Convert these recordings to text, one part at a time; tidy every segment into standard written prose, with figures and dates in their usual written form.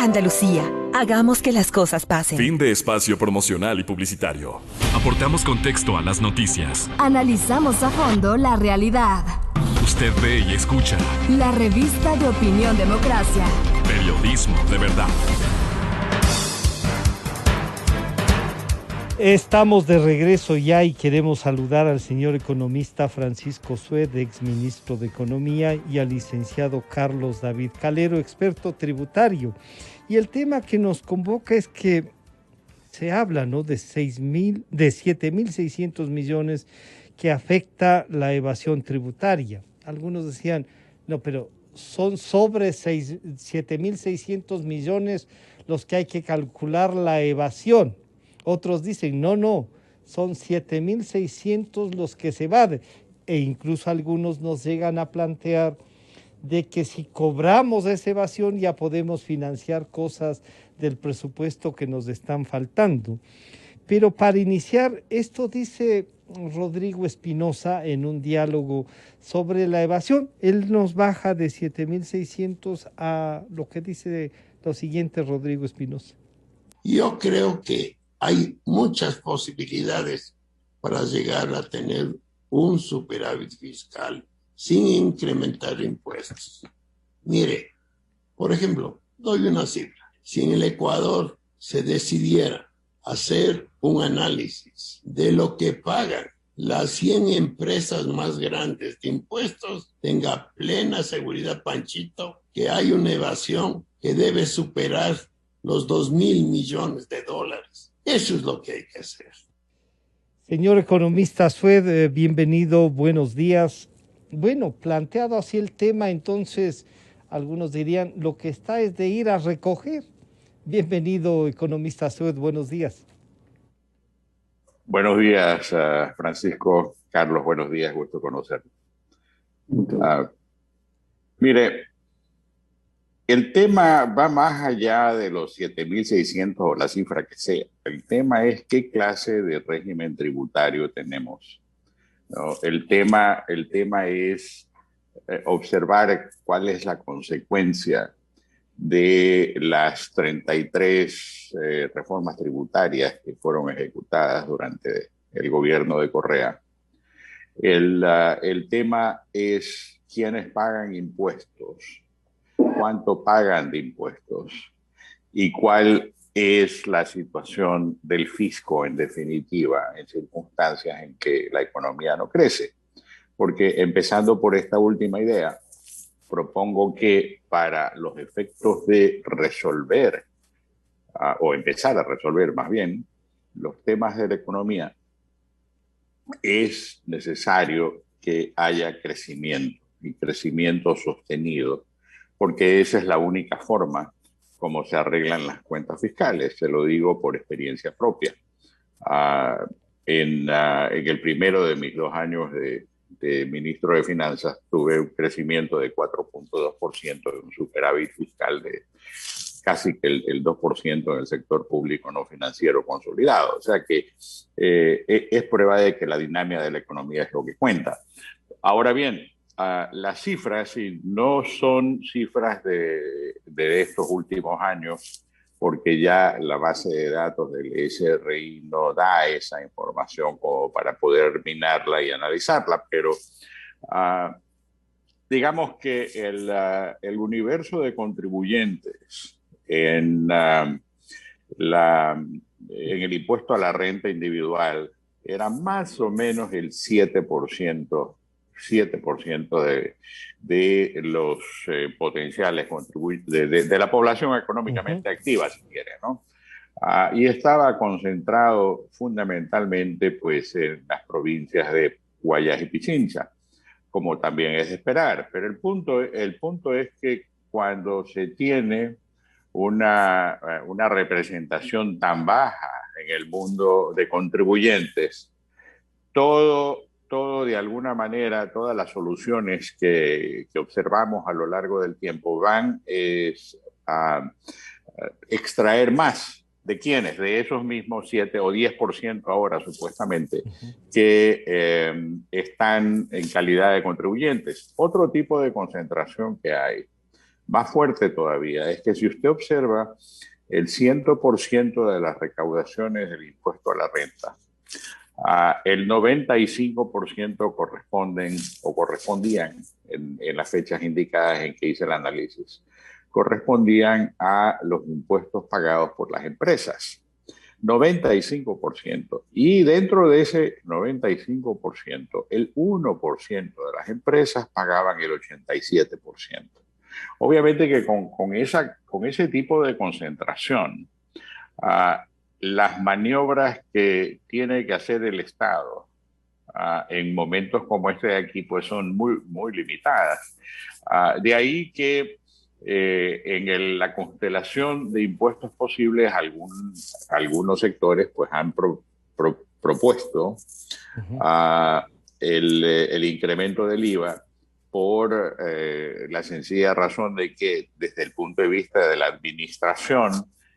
Andalucía, hagamos que las cosas pasen. Fin de espacio promocional y publicitario. Aportamos contexto a las noticias. Analizamos a fondo la realidad. Usted ve y escucha. La revista de Opinión Democracia. Periodismo de verdad. Estamos de regreso ya y queremos saludar al señor economista Francisco Sued, exministro de Economía, y al licenciado Carlos David Calero, experto tributario. Y el tema que nos convoca es que se habla, ¿no?, de 7.600 millones que afecta la evasión tributaria. Algunos decían, no, pero son sobre 7.600 millones los que hay que calcular la evasión. Otros dicen, no, son 7.600 los que se evaden. E incluso algunos nos llegan a plantear de que si cobramos esa evasión ya podemos financiar cosas del presupuesto que nos están faltando. Pero para iniciar, esto dice Rodrigo Espinosa en un diálogo sobre la evasión. Él nos baja de 7.600 a lo que dice lo siguiente Rodrigo Espinosa. Yo creo que hay muchas posibilidades para llegar a tener un superávit fiscal sin incrementar impuestos. Mire, por ejemplo, doy una cifra. Si en el Ecuador se decidiera hacer un análisis de lo que pagan las 100 empresas más grandes de impuestos, tenga plena seguridad, Panchito, que hay una evasión que debe superar los 2.000 millones de dólares. Eso es lo que hay que hacer. Señor economista Sued, bienvenido, buenos días. Bueno, planteado así el tema, entonces algunos dirían, lo que está es de ir a recoger. Bienvenido, economista Sued, buenos días. Buenos días, Francisco. Carlos, buenos días, gusto conocerlo. Mire, el tema va más allá de los 7.600 o la cifra que sea. El tema es qué clase de régimen tributario tenemos, ¿no? El tema es observar cuál es la consecuencia de las 33 reformas tributarias que fueron ejecutadas durante el gobierno de Correa. El tema es quiénes pagan impuestos, cuánto pagan de impuestos y cuál es la situación del fisco en definitiva en circunstancias en que la economía no crece. Porque empezando por esta última idea, propongo que para los efectos de resolver o empezar a resolver más bien los temas de la economía, es necesario que haya crecimiento y crecimiento sostenido, porque esa es la única forma como se arreglan las cuentas fiscales. Se lo digo por experiencia propia. En el primero de mis 2 años de ministro de Finanzas tuve un crecimiento de 4.2% de un superávit fiscal de casi que el 2% en el sector público no financiero consolidado. O sea que es prueba de que la dinámica de la economía es lo que cuenta. Ahora bien, las cifras no son cifras de estos últimos años, porque ya la base de datos del SRI no da esa información como para poder minarla y analizarla, pero digamos que el universo de contribuyentes en el impuesto a la renta individual era más o menos el 7% de los potenciales contribuyentes, de la población económicamente activa, si quiere, ¿no? Y estaba concentrado fundamentalmente pues, en las provincias de Guayas y Pichincha, como también es de esperar. Pero el punto es que cuando se tiene una representación tan baja en el mundo de contribuyentes, todo de alguna manera, todas las soluciones que observamos a lo largo del tiempo van a extraer más. ¿De quiénes? De esos mismos 7 o 10% ahora supuestamente que están en calidad de contribuyentes. Otro tipo de concentración que hay más fuerte todavía, es que si usted observa el 100% de las recaudaciones del impuesto a la renta, el 95% corresponden o correspondían en las fechas indicadas en que hice el análisis, correspondían a los impuestos pagados por las empresas. 95%. Y dentro de ese 95%, el 1% de las empresas pagaban el 87%. Obviamente que con ese tipo de concentración, las maniobras que tiene que hacer el Estado en momentos como este de aquí, pues son muy, muy limitadas. De ahí que la constelación de impuestos posibles, algunos sectores pues han propuesto el incremento del IVA por la sencilla razón de que desde el punto de vista de la administración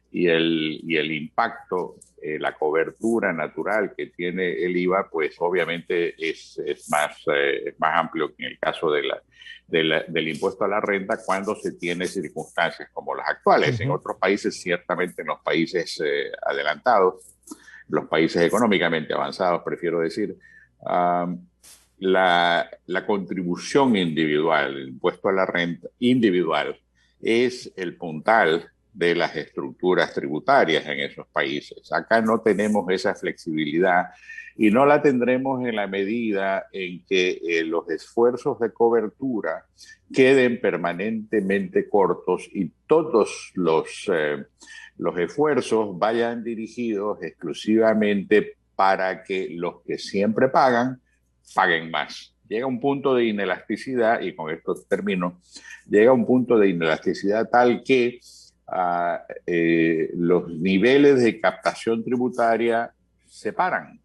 y el impacto, la cobertura natural que tiene el IVA, pues obviamente es más amplio que en el caso del impuesto a la renta cuando se tiene circunstancias como las actuales. En otros países, ciertamente en los países adelantados, los países económicamente avanzados, prefiero decir, la contribución individual, el impuesto a la renta individual, es el puntal de las estructuras tributarias en esos países. Acá no tenemos esa flexibilidad y no la tendremos en la medida en que los esfuerzos de cobertura queden permanentemente cortos y todos los esfuerzos vayan dirigidos exclusivamente para que los que siempre pagan, paguen más. Llega un punto de inelasticidad, y con esto termino, llega un punto de inelasticidad tal que los niveles de captación tributaria se paran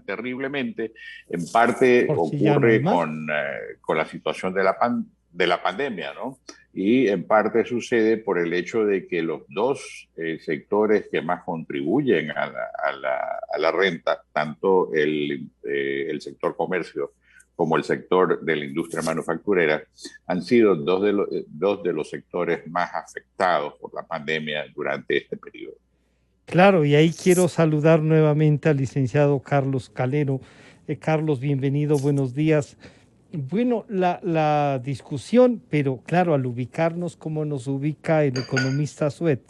terriblemente. En parte ocurre con la situación de la pandemia, ¿no? Y en parte sucede por el hecho de que los dos sectores que más contribuyen a la renta, tanto el sector comercio como el sector de la industria manufacturera, han sido dos de los sectores más afectados por la pandemia durante este periodo. Claro, y ahí quiero saludar nuevamente al licenciado Carlos Calero. Carlos, bienvenido, buenos días. Bueno, la discusión, pero claro, al ubicarnos como nos ubica el economista Suet,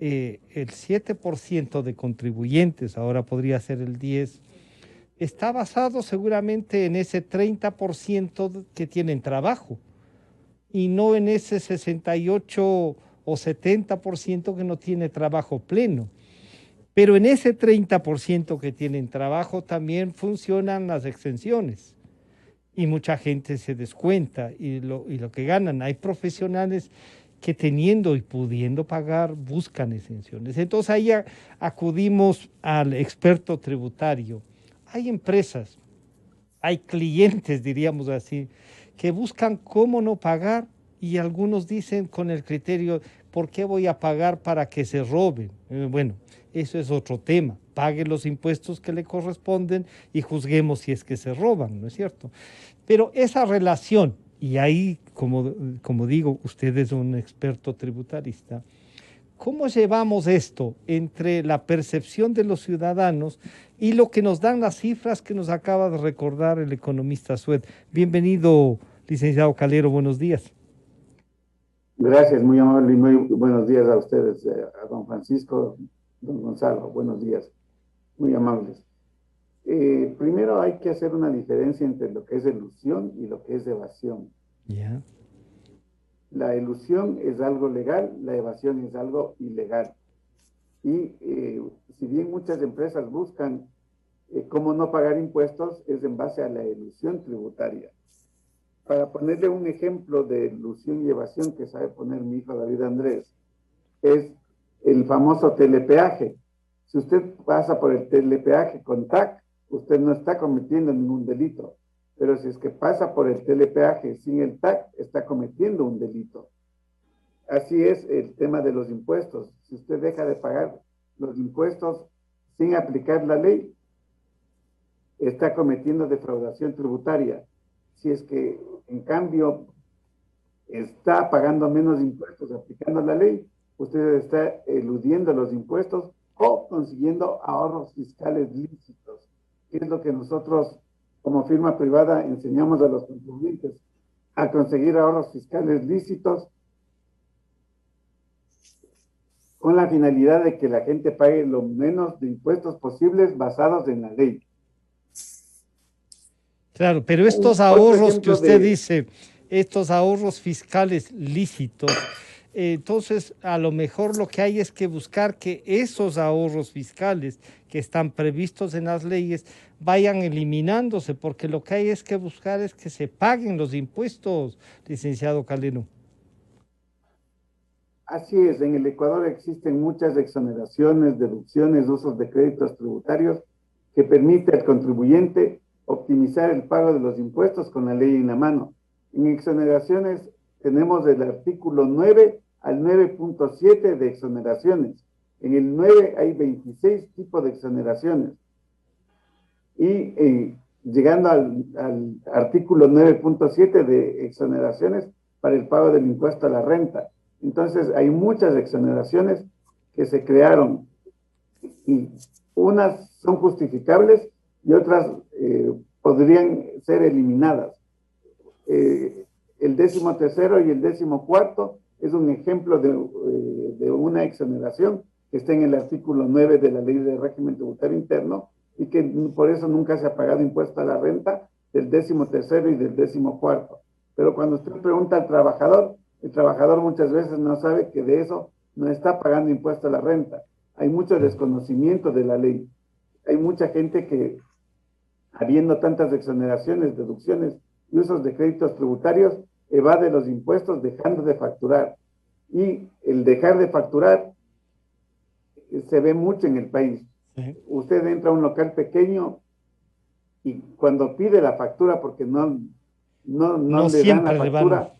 el 7% de contribuyentes, ahora podría ser el 10%, está basado seguramente en ese 30% que tienen trabajo y no en ese 68 o 70% que no tiene trabajo pleno. Pero en ese 30% que tienen trabajo también funcionan las exenciones y mucha gente se descuenta y lo que ganan. Hay profesionales que teniendo y pudiendo pagar buscan exenciones. Entonces ahí acudimos al experto tributario. Hay empresas, hay clientes, diríamos así, que buscan cómo no pagar y algunos dicen con el criterio, ¿por qué voy a pagar para que se roben? Bueno, eso es otro tema. Pague los impuestos que le corresponden y juzguemos si es que se roban, ¿no es cierto? Pero esa relación, y ahí, como digo, usted es un experto tributarista, ¿cómo llevamos esto entre la percepción de los ciudadanos y lo que nos dan las cifras que nos acaba de recordar el economista Suet? Bienvenido, licenciado Calero, buenos días. Gracias, muy amable y muy buenos días a ustedes, a don Francisco, don Gonzalo, buenos días, muy amables. Primero hay que hacer una diferencia entre lo que es elusión y lo que es evasión. Yeah. La elusión es algo legal, la evasión es algo ilegal. Y si bien muchas empresas buscan cómo no pagar impuestos, es en base a la elusión tributaria. Para ponerle un ejemplo de elusión y evasión que sabe poner mi hijo David Andrés, es el famoso telepeaje. Si usted pasa por el telepeaje con TAC, usted no está cometiendo ningún delito. Pero si es que pasa por el telepeaje sin el TAC, está cometiendo un delito. Así es el tema de los impuestos. Si usted deja de pagar los impuestos sin aplicar la ley, está cometiendo defraudación tributaria. Si es que, en cambio, está pagando menos impuestos aplicando la ley, usted está eludiendo los impuestos o consiguiendo ahorros fiscales lícitos, que es lo que nosotros como firma privada enseñamos a los contribuyentes, a conseguir ahorros fiscales lícitos con la finalidad de que la gente pague lo menos de impuestos posibles basados en la ley. Claro, pero estos ahorros que usted dice, estos ahorros fiscales lícitos, entonces a lo mejor lo que hay es que buscar que esos ahorros fiscales que están previstos en las leyes vayan eliminándose, porque lo que hay es que buscar es que se paguen los impuestos, licenciado Calero. Así es, en el Ecuador existen muchas exoneraciones, deducciones, usos de créditos tributarios que permite al contribuyente optimizar el pago de los impuestos con la ley en la mano. En exoneraciones tenemos del artículo 9 al 9.7 de exoneraciones. En el 9 hay 26 tipos de exoneraciones. Y llegando al artículo 9.7 de exoneraciones para el pago del impuesto a la renta. Entonces hay muchas exoneraciones que se crearon y unas son justificables y otras podrían ser eliminadas. El 13º y el 14º es un ejemplo de una exoneración que está en el artículo 9 de la Ley de Régimen Tributario Interno y que por eso nunca se ha pagado impuesto a la renta del 13º y del 14º. Pero cuando usted pregunta al trabajador, el trabajador muchas veces no sabe que de eso no está pagando impuesto a la renta. Hay mucho desconocimiento de la ley. Hay mucha gente que, habiendo tantas exoneraciones, deducciones y usos de créditos tributarios, evade los impuestos dejando de facturar. Y el dejar de facturar se ve mucho en el país. Sí. Usted entra a un local pequeño y cuando pide la factura, porque no le dan la factura,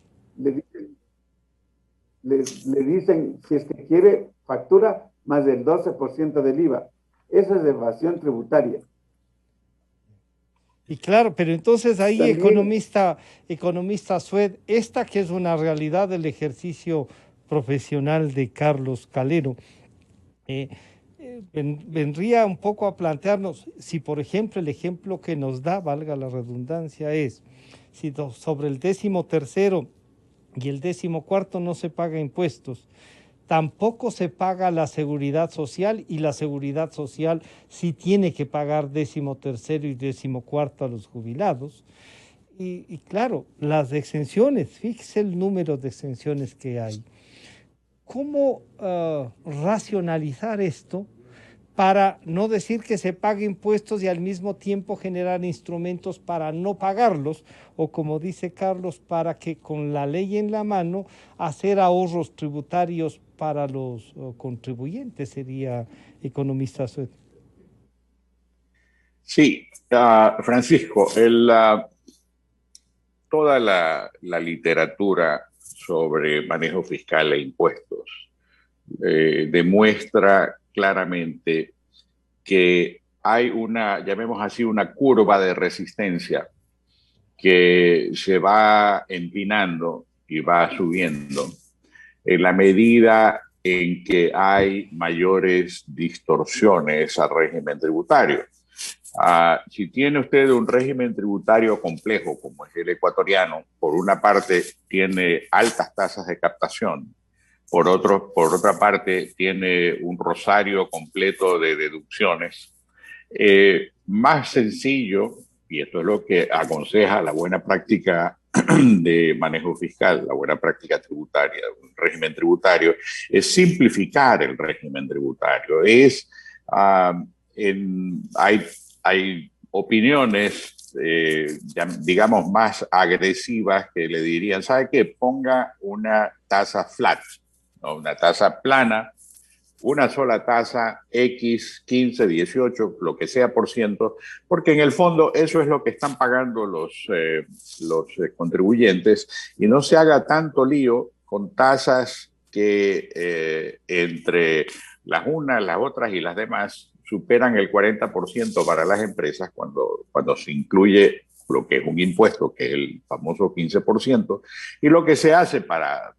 le dicen, si es que quiere factura, más del 12% del IVA. Eso es evasión tributaria. Y claro, pero entonces ahí también, economista Sued, esta que es una realidad del ejercicio profesional de Carlos Calero, vendría un poco a plantearnos si, por ejemplo, el ejemplo que nos da, valga la redundancia, es si sobre el 13º y el 14º no se paga impuestos, tampoco se paga la seguridad social, y la seguridad social sí tiene que pagar 13º y 14º a los jubilados. Y claro, las exenciones, fíjese el número de exenciones que hay. ¿Cómo racionalizar esto para no decir que se pague impuestos y al mismo tiempo generar instrumentos para no pagarlos, o como dice Carlos, para que con la ley en la mano hacer ahorros tributarios para los contribuyentes? Sería economista Sued. Sí, Francisco, toda la literatura sobre manejo fiscal e impuestos demuestra claramente que hay una, llamemos así, una curva de resistencia que se va empinando y va subiendo en la medida en que hay mayores distorsiones al régimen tributario. Si tiene usted un régimen tributario complejo como es el ecuatoriano, por una parte tiene altas tasas de captación, por otra parte tiene un rosario completo de deducciones, más sencillo, y esto es lo que aconseja la buena práctica de manejo fiscal, la buena práctica tributaria, un régimen tributario, es simplificar el régimen tributario. Hay opiniones, digamos, más agresivas que le dirían, ¿sabe qué? Ponga una tasa flat, ¿no? Una tasa plana, una sola tasa X, 15, 18, lo que sea por ciento, porque en el fondo eso es lo que están pagando los contribuyentes, y no se haga tanto lío con tasas que entre las unas, las otras y las demás superan el 40% para las empresas cuando se incluye lo que es un impuesto, que es el famoso 15%, y lo que se hace para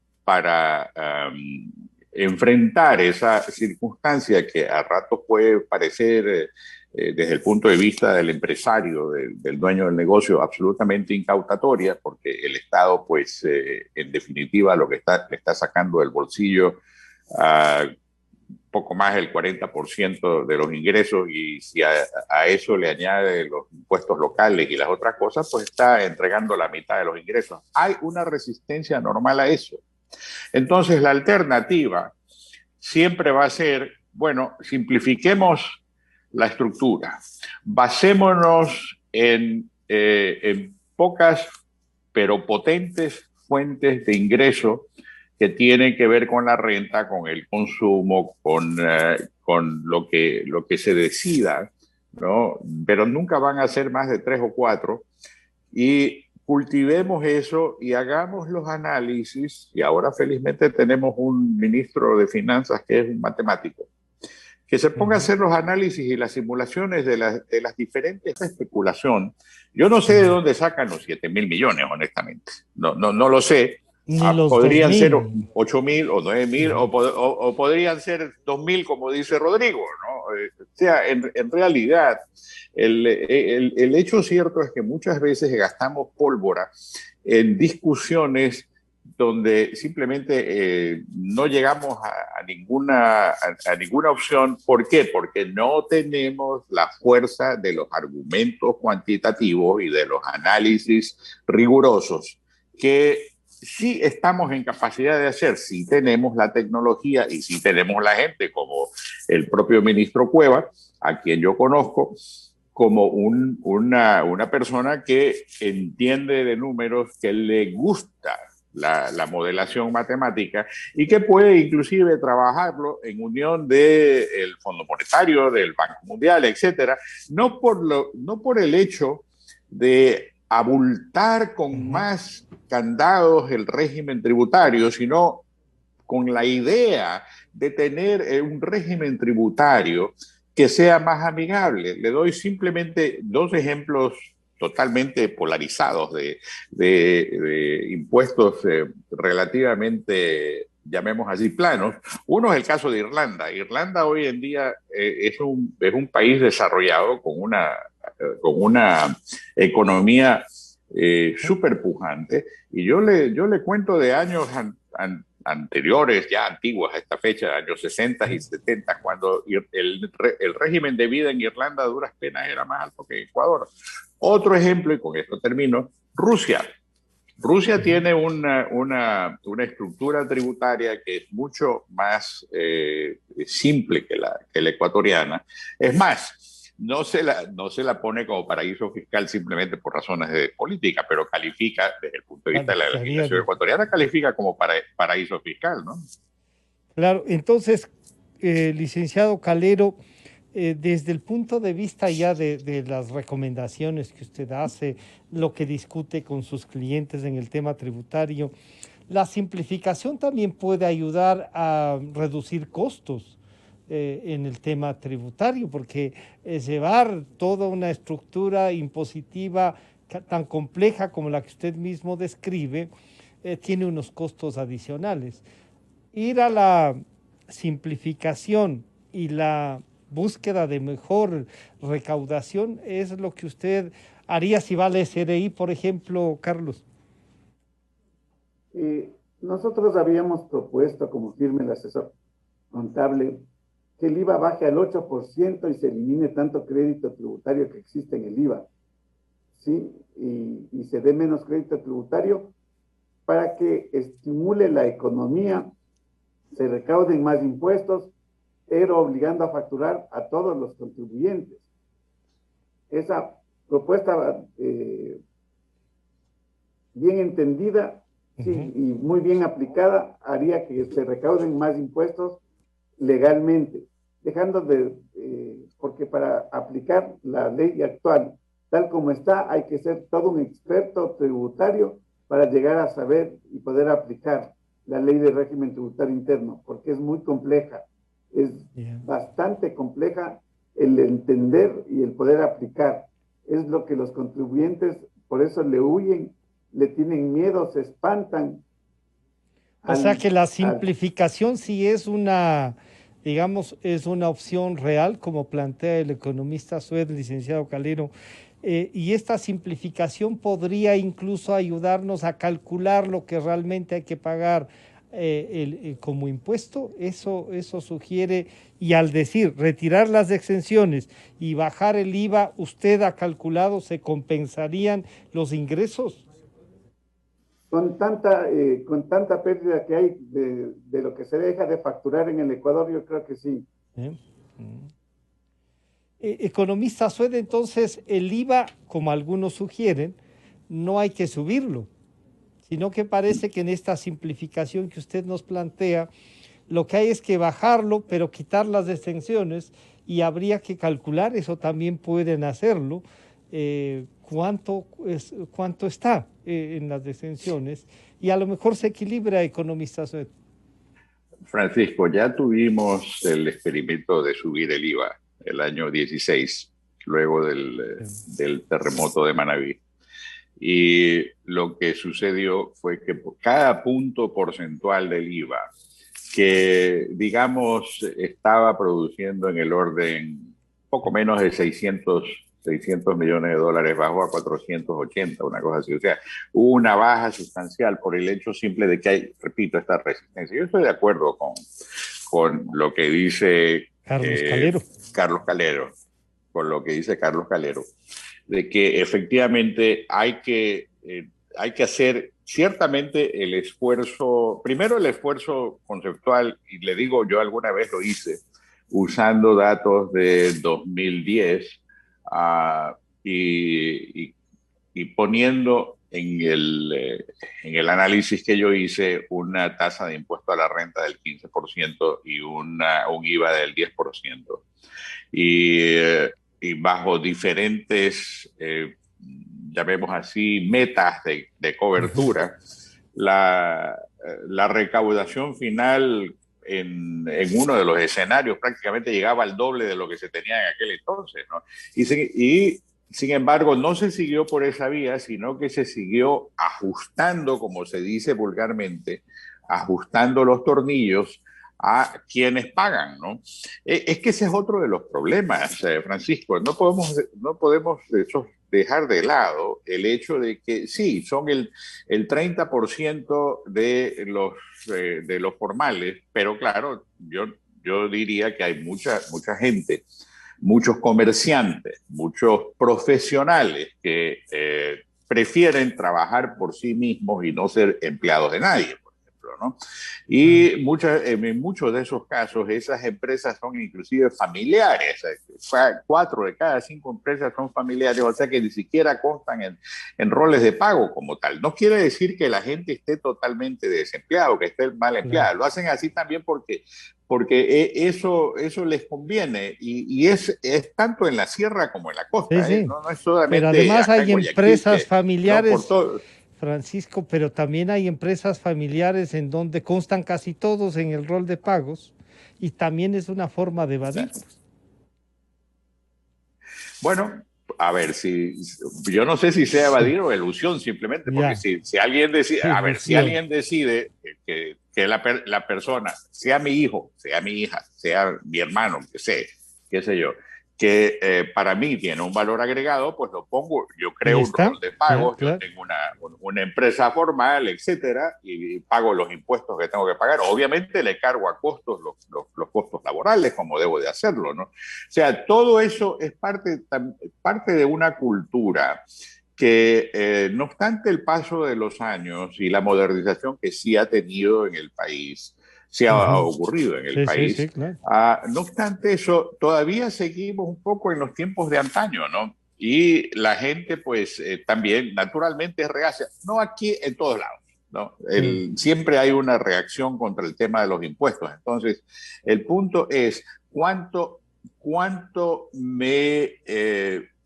enfrentar esa circunstancia que a ratos puede parecer, desde el punto de vista del empresario, del dueño del negocio, absolutamente incautatoria, porque el Estado, pues, en definitiva, lo que le está sacando del bolsillo poco más del 40% de los ingresos, y si a eso le añade los impuestos locales y las otras cosas, pues está entregando la mitad de los ingresos. Hay una resistencia normal a eso. Entonces, la alternativa siempre va a ser, bueno, simplifiquemos la estructura, basémonos en pocas pero potentes fuentes de ingreso que tienen que ver con la renta, con el consumo, con lo que se decida, ¿no? Pero nunca van a ser más de 3 o 4, y cultivemos eso y hagamos los análisis. Y ahora felizmente tenemos un ministro de Finanzas que es un matemático, que se ponga a hacer los análisis y las simulaciones de las diferentes especulación. Yo no sé de dónde sacan los 7.000 millones, honestamente. No lo sé. Podrían ser 8.000 o 9.000 o podrían ser 2.000, como dice Rodrigo, ¿no? O sea, en realidad, el hecho cierto es que muchas veces gastamos pólvora en discusiones donde simplemente no llegamos a ninguna opción. ¿Por qué? Porque no tenemos la fuerza de los argumentos cuantitativos y de los análisis rigurosos que sí estamos en capacidad de hacer. Sí tenemos la tecnología y sí tenemos la gente, como el propio ministro Cueva, a quien yo conozco como una persona que entiende de números, que le gusta la modelación matemática y que puede inclusive trabajarlo en unión del Fondo Monetario, del Banco Mundial, etcétera, no por el hecho de abultar con más candados el régimen tributario, sino con la idea de tener un régimen tributario que sea más amigable. Le doy simplemente 2 ejemplos totalmente polarizados de impuestos relativamente, llamemos así, planos. Uno es el caso de Irlanda. Irlanda hoy en día es un país desarrollado con una economía súper pujante, y yo le cuento de años anteriores, ya antiguos a esta fecha, años 60 y 70, cuando el régimen de vida en Irlanda a duras penas era más alto que Ecuador. Otro ejemplo, y con esto termino, Rusia. Rusia tiene una estructura tributaria que es mucho más simple que la ecuatoriana. Es más, no se la pone como paraíso fiscal simplemente por razones de política, pero califica, desde el punto de vista de la legislación ecuatoriana, califica como paraíso fiscal, ¿no? Claro, entonces, licenciado Calero, desde el punto de vista ya de las recomendaciones que usted hace, lo que discute con sus clientes en el tema tributario, la simplificación también puede ayudar a reducir costos en el tema tributario, porque llevar toda una estructura impositiva tan compleja como la que usted mismo describe tiene unos costos adicionales. Ir a la simplificación y la búsqueda de mejor recaudación es lo que usted haría si va al SRI, por ejemplo, Carlos. Nosotros habíamos propuesto como firma el asesor contable que el IVA baje al 8% y se elimine tanto crédito tributario que existe en el IVA, ¿sí? Y se dé menos crédito tributario para que estimule la economía, se recauden más impuestos, pero obligando a facturar a todos los contribuyentes. Esa propuesta bien entendida, sí, y muy bien aplicada, haría que se recauden más impuestos legalmente, dejando porque para aplicar la ley actual tal como está hay que ser todo un experto tributario para llegar a saber y poder aplicar la ley de régimen tributario interno, porque es muy compleja, es bastante compleja el entender y el poder aplicar. Es lo que los contribuyentes por eso le huyen, le tienen miedo, se espantan. O sea que la simplificación sí es una, digamos, es una opción real, como plantea el economista sueco, licenciado Calero, y esta simplificación podría incluso ayudarnos a calcular lo que realmente hay que pagar como impuesto. Eso sugiere, y al decir retirar las exenciones y bajar el IVA, ¿usted ha calculado se compensarían los ingresos? Con tanta pérdida que hay de lo que se deja de facturar en el Ecuador, yo creo que sí. Economista Sued, entonces el IVA, como algunos sugieren, no hay que subirlo, sino que parece que en esta simplificación que usted nos plantea, lo que hay es que bajarlo, pero quitar las exenciones, y habría que calcular, eso también pueden hacerlo, cuánto está en las exenciones, y a lo mejor se equilibra, economista Sued. Francisco, ya tuvimos el experimento de subir el IVA el año 16, luego del terremoto de Manabí. Y lo que sucedió fue que por cada punto porcentual del IVA, que digamos estaba produciendo en el orden poco menos de 600 millones de dólares, bajó a 480, una cosa así. O sea, hubo una baja sustancial por el hecho simple de que hay, repito, esta resistencia. Yo estoy de acuerdo con lo que dice Carlos Calero, con lo que dice Carlos Calero, de que efectivamente hay que hacer ciertamente el esfuerzo, primero el esfuerzo conceptual, y le digo, yo alguna vez lo hice, usando datos de 2010 y poniendo en el análisis que yo hice una tasa de impuesto a la renta del 15% y un IVA del 10%. Y bajo diferentes, llamemos así, metas de cobertura, la recaudación final en uno de los escenarios prácticamente llegaba al doble de lo que se tenía en aquel entonces, ¿no? Y sin embargo, no se siguió por esa vía, sino que se siguió ajustando, como se dice vulgarmente, ajustando los tornillos a quienes pagan, ¿no? Es que ese es otro de los problemas, Francisco. No podemos dejar de lado el hecho de que sí, son el 30% de los formales, pero claro, yo diría que hay mucha gente, muchos comerciantes, muchos profesionales que prefieren trabajar por sí mismos y no ser empleados de nadie, por ejemplo, ¿no? Y en muchos de esos casos esas empresas son inclusive familiares. 4 de cada 5 empresas son familiares, o sea que ni siquiera constan en roles de pago como tal. No quiere decir que la gente esté totalmente desempleada o que esté mal empleada. Lo hacen así también porque eso les conviene, y es tanto en la sierra como en la costa. Sí, sí. No es solamente. Pero además hay empresas familiares, no, Francisco, pero también hay empresas familiares en donde constan casi todos en el rol de pagos, y también es una forma de evadir. Bueno, a ver, yo no sé si sea evadir o elusión simplemente, porque si alguien decide, si alguien decide que la persona, sea mi hijo, sea mi hija, sea mi hermano, qué sé yo, que para mí tiene un valor agregado, pues lo pongo, yo creo un rol de pagos, yo tengo una empresa formal, etcétera, y pago los impuestos que tengo que pagar. Obviamente le cargo a costos los costos laborales, como debo de hacerlo, ¿no? O sea, todo eso es parte de una cultura que, no obstante el paso de los años y la modernización que sí ha tenido en el país, se ha ocurrido en el país. Sí, claro. No obstante eso, todavía seguimos un poco en los tiempos de antaño, ¿no? Y la gente, pues, también naturalmente es reacia. No aquí, en todos lados, ¿no? Siempre hay una reacción contra el tema de los impuestos. Entonces, el punto es cuánto me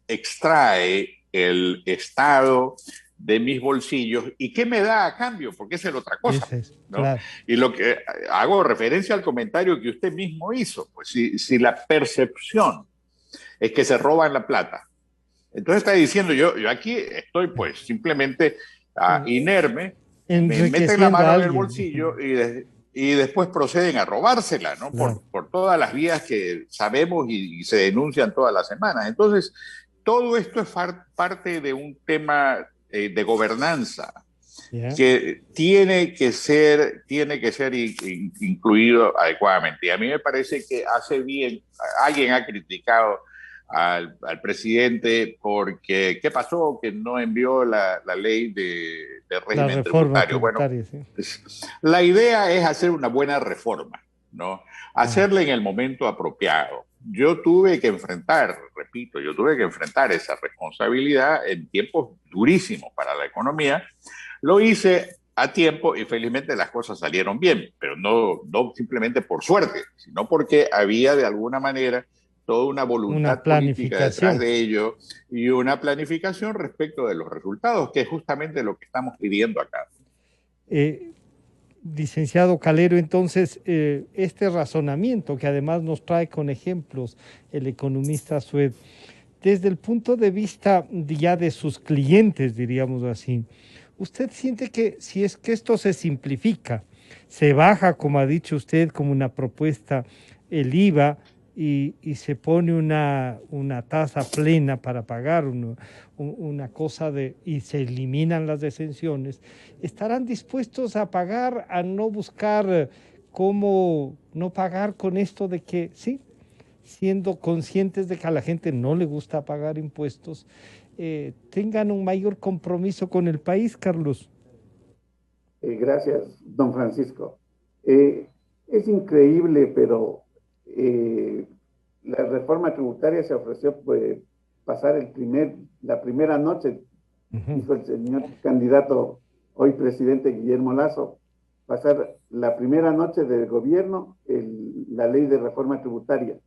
extrae el Estado de mis bolsillos y qué me da a cambio, porque esa es otra cosa, ¿no? Claro. Y lo que hago referencia al comentario que usted mismo hizo, pues si la percepción es que se roban la plata, Entonces está diciendo, yo aquí estoy pues simplemente inerme, me meten la mano en el bolsillo y después proceden a robársela, ¿no? Claro. Por todas las vías que sabemos y se denuncian todas las semanas. Entonces, todo esto es parte de un tema de gobernanza que tiene que ser incluido adecuadamente. Y a mí me parece que hace bien, alguien ha criticado al presidente porque, ¿qué pasó? Que no envió la ley de régimen tributario. Bueno, sí. La idea es hacer una buena reforma, ¿no? Hacerla en el momento apropiado. Yo tuve que enfrentar esa responsabilidad en tiempos durísimos para la economía. Lo hice a tiempo y felizmente las cosas salieron bien, pero no simplemente por suerte, sino porque había de alguna manera toda una voluntad política detrás de ello y una planificación respecto de los resultados, que es justamente lo que estamos pidiendo acá. Licenciado Calero, entonces, este razonamiento que además nos trae con ejemplos el economista Sued, desde el punto de vista ya de sus clientes, diríamos así, ¿usted siente que si es que esto se simplifica, se baja, como ha dicho usted, como una propuesta, el IVA, y se pone una tasa plena para pagar una cosa y se eliminan las exenciones, estarán dispuestos a pagar, a no buscar cómo no pagar con esto de que sí, siendo conscientes de que a la gente no le gusta pagar impuestos, tengan un mayor compromiso con el país, Carlos? Gracias, don Francisco. Es increíble, pero la reforma tributaria se ofreció pasar la primera noche, dijo el señor candidato, hoy presidente Guillermo Lasso, pasar la primera noche del gobierno la ley de reforma tributaria,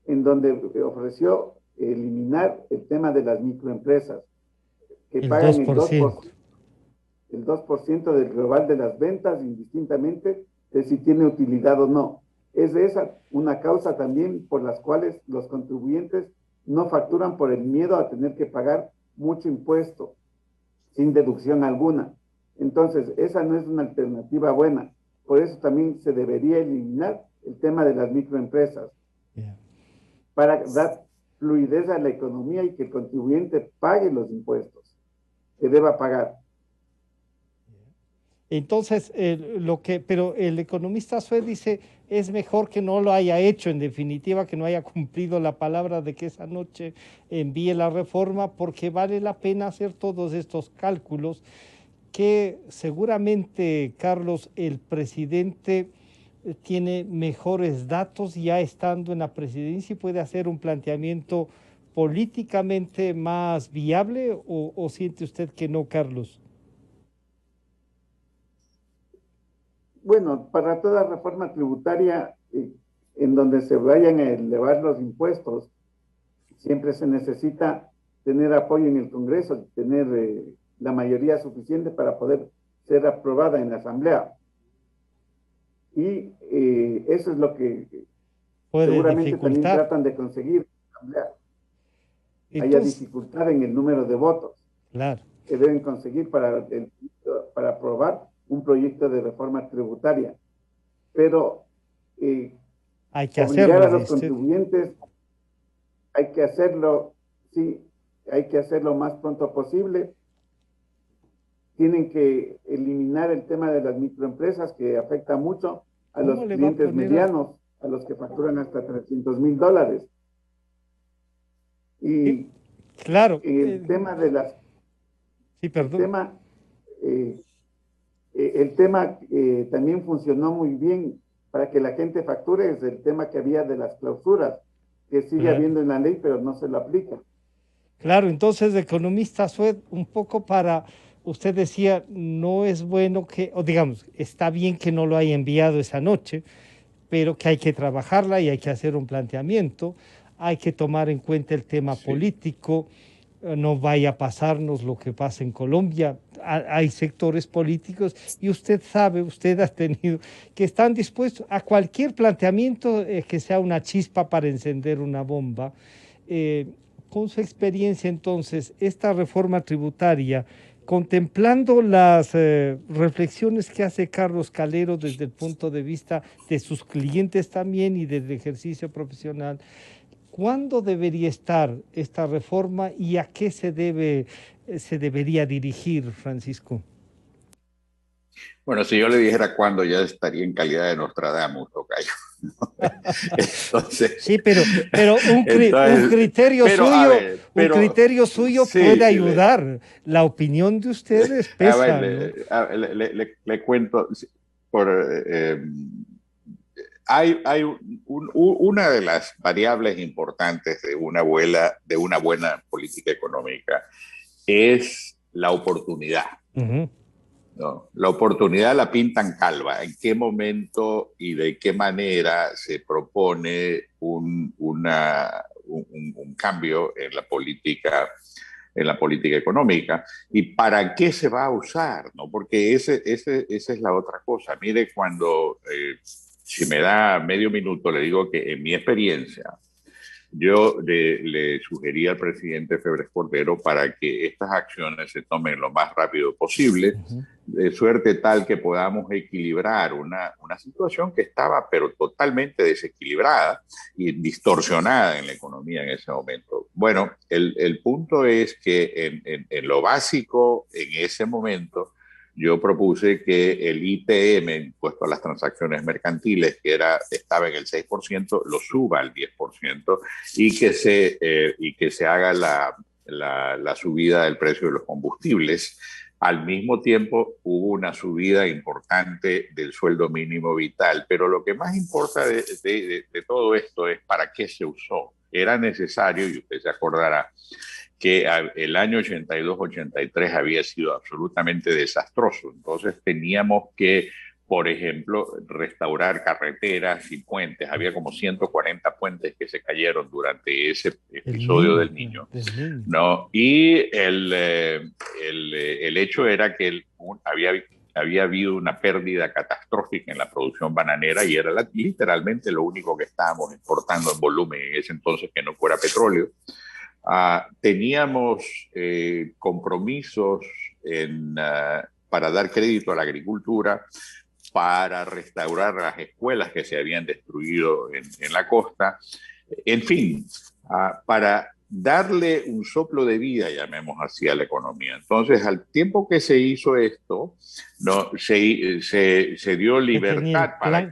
en donde ofreció eliminar el tema de las microempresas, que pagan el 2% del global de las ventas, indistintamente de si tiene utilidad o no. Es de esa una causa también por las cuales los contribuyentes no facturan por el miedo a tener que pagar mucho impuesto, sin deducción alguna. Entonces, esa no es una alternativa buena. Por eso también se debería eliminar el tema de las microempresas, para dar fluidez a la economía y que el contribuyente pague los impuestos que deba pagar. Entonces, pero el economista Sued dice, es mejor que no lo haya hecho, en definitiva, que no haya cumplido la palabra de que esa noche envíe la reforma, porque vale la pena hacer todos estos cálculos que seguramente, Carlos, el presidente tiene mejores datos ya estando en la presidencia y puede hacer un planteamiento políticamente más viable, o siente usted que no, Carlos? Bueno, para toda reforma tributaria en donde se vayan a elevar los impuestos, siempre se necesita tener apoyo en el Congreso, tener la mayoría suficiente para poder ser aprobada en la Asamblea. Y eso es lo que seguramente también tratan de conseguir en la Asamblea. Haya dificultad en el número de votos que deben conseguir para aprobar un proyecto de reforma tributaria. Pero hay que obligar a los contribuyentes, hay que hacerlo, sí, hay que hacerlo lo más pronto posible. Tienen que eliminar el tema de las microempresas, que afecta mucho a los clientes medianos, a los que facturan hasta $300,000. Y claro, el tema de las... Sí, perdón. El tema también funcionó muy bien para que la gente facture, es el tema que había de las clausuras, que sigue habiendo en la ley, pero no se lo aplica. Claro, entonces, economista Sued, un poco para, usted decía, no es bueno que, o digamos, está bien que no lo haya enviado esa noche, pero que hay que trabajarla y hay que hacer un planteamiento, hay que tomar en cuenta el tema político, no vaya a pasarnos lo que pasa en Colombia. Hay sectores políticos, y usted sabe, usted ha tenido, que están dispuestos a cualquier planteamiento que sea una chispa para encender una bomba, con su experiencia entonces, esta reforma tributaria, contemplando las reflexiones que hace Carlos Calero desde el punto de vista de sus clientes también y del ejercicio profesional, ¿cuándo debería estar esta reforma y a qué se debería dirigir, Francisco? Bueno, si yo le dijera cuándo, ya estaría en calidad de Nostradamus, tocayo. Entonces, sí, pero un criterio un criterio suyo sí, puede ayudar. La opinión de ustedes pesa. Le cuento hay una de las variables importantes de una buena política económica es la oportunidad. Uh-huh. No, la oportunidad la pintan calva. ¿En qué momento y de qué manera se propone un cambio en la política económica? ¿Y para qué se va a usar? ¿No? Porque esa es la otra cosa. Mire, si me da medio minuto, le digo que en mi experiencia, yo le sugerí al presidente Febres Cordero para que estas acciones se tomen lo más rápido posible, de suerte tal que podamos equilibrar una situación que estaba pero totalmente desequilibrada y distorsionada en la economía en ese momento. Bueno, el punto es que en lo básico, en ese momento, yo propuse que el ITM, impuesto a las transacciones mercantiles, que estaba en el 6%, lo suba al 10% y que se haga la subida del precio de los combustibles. Al mismo tiempo hubo una subida importante del sueldo mínimo vital, pero lo que más importa de todo esto es para qué se usó. Era necesario, y usted se acordará, que el año 82-83 había sido absolutamente desastroso. Entonces teníamos que, por ejemplo, restaurar carreteras y puentes. Había como 140 puentes que se cayeron durante ese episodio del Niño, ¿no? Y el hecho era que había habido una pérdida catastrófica en la producción bananera y era literalmente lo único que estábamos exportando en volumen en ese entonces que no fuera petróleo. Teníamos compromisos para dar crédito a la agricultura, para restaurar las escuelas que se habían destruido en la costa, en fin, para darle un soplo de vida, llamemos así, a la economía. Entonces, al tiempo que se hizo esto, ¿no? se dio libertad para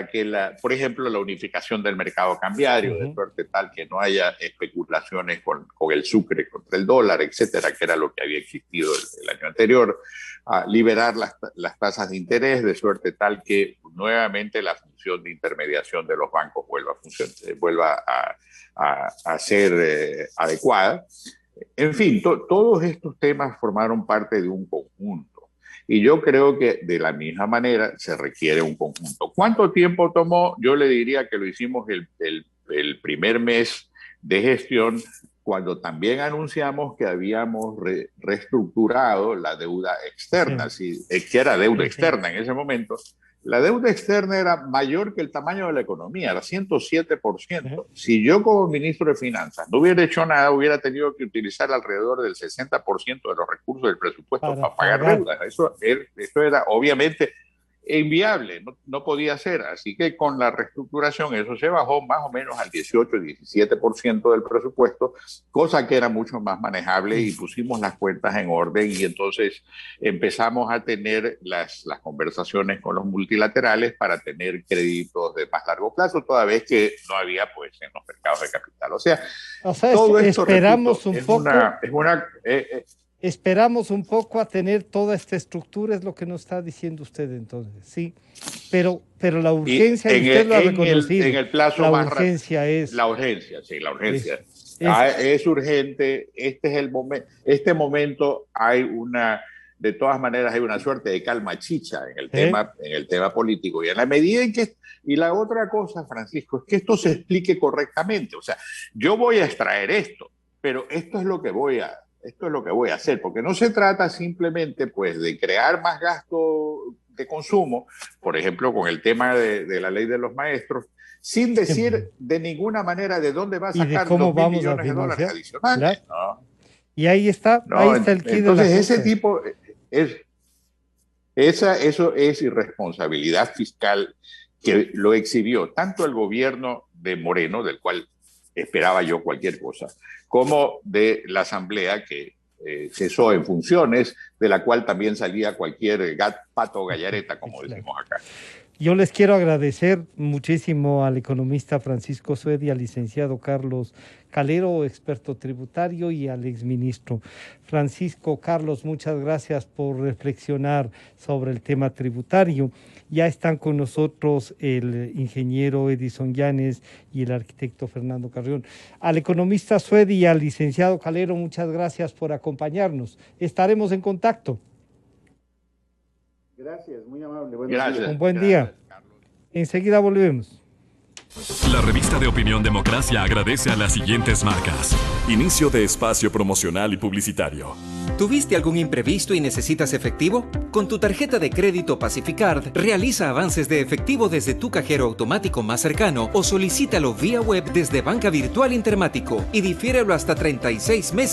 que por ejemplo, la unificación del mercado cambiario, de suerte tal que no haya especulaciones con el sucre contra el dólar, etcétera, que era lo que había existido el año anterior, liberar las tasas de interés, de suerte tal que nuevamente la función de intermediación de los bancos vuelva a ser adecuada. En fin, todos estos temas formaron parte de un conjunto. Y yo creo que de la misma manera se requiere un conjunto. ¿Cuánto tiempo tomó? Yo le diría que lo hicimos el primer mes de gestión, cuando también anunciamos que habíamos reestructurado la deuda externa, que era deuda externa en ese momento. La deuda externa era mayor que el tamaño de la economía, era 107%. Si yo como ministro de Finanzas no hubiera hecho nada, hubiera tenido que utilizar alrededor del 60% de los recursos del presupuesto para pagar deudas. Eso era obviamente inviable, no podía ser. Así que con la reestructuración eso se bajó más o menos al 18-17% del presupuesto, cosa que era mucho más manejable, y pusimos las cuentas en orden, y entonces empezamos a tener las conversaciones con los multilaterales para tener créditos de más largo plazo, toda vez que no había pues en los mercados de capital. O sea todo esto, esperamos, repito, es esperamos un poco a tener toda esta estructura, es lo que nos está diciendo usted entonces, sí. Pero la urgencia, y usted lo ha reconocido, en el plazo la más urgencia es... La urgencia, sí, la urgencia. Es urgente, este momento de todas maneras hay una suerte de calma chicha en el tema político. Y en la medida en que... Y la otra cosa, Francisco, es que esto se explique correctamente. O sea, yo voy a extraer esto, pero esto es lo que voy a hacer, porque no se trata simplemente pues de crear más gasto de consumo, por ejemplo, con el tema de la ley de los maestros, sin decir de ninguna manera de dónde va a Y de sacar cómo 2.000 vamos a millones de dólares financiar. adicionales. Claro. ¿No? Y ahí está No, el quid de la entonces ese cosa. tipo eso es irresponsabilidad fiscal que lo exhibió tanto el gobierno de Moreno, del cual esperaba yo cualquier cosa, como de la Asamblea que cesó en funciones, de la cual también salía cualquier pato gallareta, como decimos acá. Yo les quiero agradecer muchísimo al economista Francisco Suedi, al licenciado Carlos Calero, experto tributario, y al exministro. Francisco, Carlos, muchas gracias por reflexionar sobre el tema tributario. Ya están con nosotros el ingeniero Edison Llanes y el arquitecto Fernando Carrión. Al economista Suedi y al licenciado Calero, muchas gracias por acompañarnos. Estaremos en contacto. Gracias, muy amable. Gracias. Un buen día. Enseguida volvemos. La revista de Opinión Democracia agradece a las siguientes marcas. Inicio de espacio promocional y publicitario. ¿Tuviste algún imprevisto y necesitas efectivo? Con tu tarjeta de crédito Pacificard, realiza avances de efectivo desde tu cajero automático más cercano o solicítalo vía web desde Banca Virtual Intermático y difiérelo hasta 36 meses